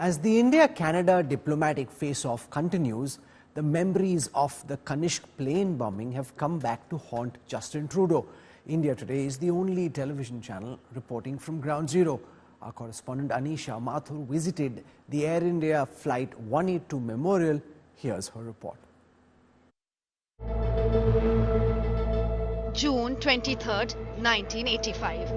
As the India-Canada diplomatic face-off continues, the memories of the Kanishk plane bombing have come back to haunt Justin Trudeau. India Today is the only television channel reporting from Ground Zero. Our correspondent Anisha Mathur visited the Air India Flight 182 memorial. Here's her report. June 23rd, 1985.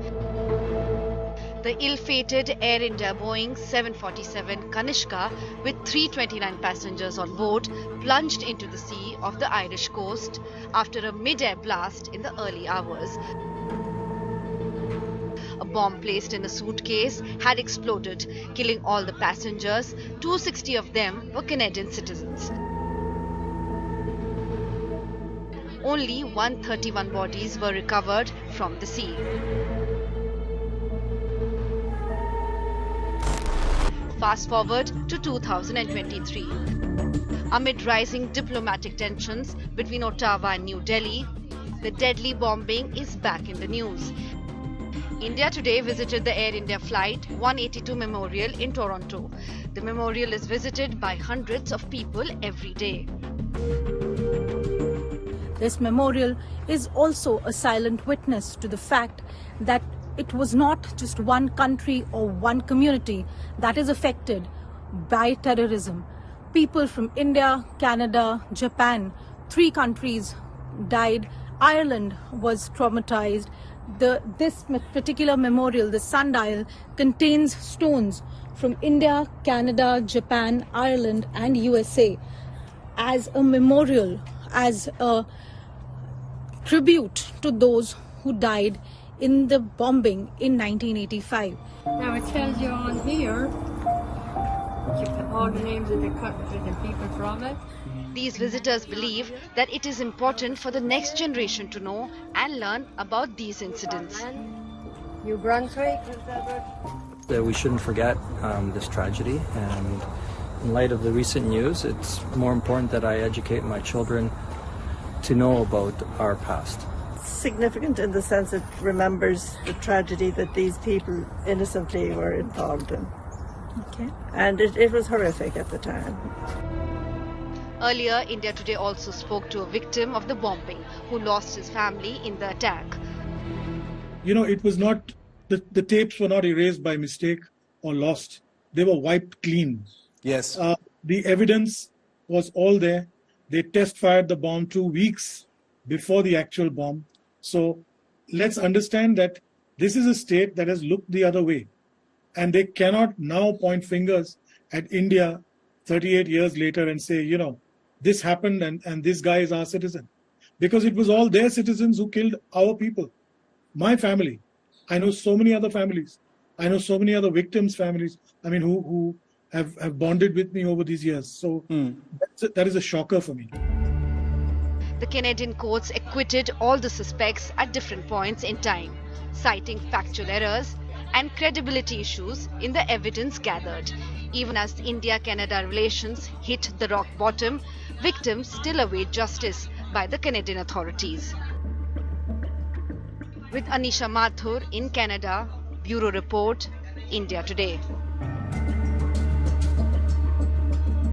The ill-fated Air India Boeing 747 Kanishka with 329 passengers on board plunged into the sea off the Irish coast after a mid-air blast in the early hours. A bomb placed in a suitcase had exploded, killing all the passengers. 260 of them were Canadian citizens. Only 131 bodies were recovered from the sea. Fast forward to 2023. Amid rising diplomatic tensions between Ottawa and New Delhi, the deadly bombing is back in the news. India Today visited the Air India Flight 182 memorial in Toronto. The memorial is visited by hundreds of people every day. This memorial is also a silent witness to the fact that it was not just one country or one community that is affected by terrorism. People from India, Canada, Japan, 3 countries died. Ireland was traumatized. This particular memorial, the sundial, contains stones from India, Canada, Japan, Ireland and USA as a memorial, as a tribute to those who died in the bombing in 1985. Now it tells you on here all the names of the country and people from it. These visitors believe that it is important for the next generation to know and learn about these incidents. New Brunswick. We shouldn't forget this tragedy, and in light of the recent news, it's more important that I educate my children to know about our past. Significant in the sense it remembers the tragedy that these people innocently were involved in. Okay. And it was horrific at the time. Earlier, India Today also spoke to a victim of the bombing who lost his family in the attack. You know, it was not, the tapes were not erased by mistake or lost. They were wiped clean. Yes. The evidence was all there. They test fired the bomb 2 weeks before the actual bomb. So let's understand that this is a state that has looked the other way. And they cannot now point fingers at India 38 years later and say, you know, this happened and this guy is our citizen. Because it was all their citizens who killed our people. My family. I know so many other families. I know so many other victims' families, I mean, who have bonded with me over these years. So that is a shocker for me. The Canadian courts acquitted all the suspects at different points in time, citing factual errors and credibility issues in the evidence gathered. Even as India-Canada relations hit the rock bottom, victims still await justice by the Canadian authorities. With Anisha Mathur in Canada, Bureau Report, India Today.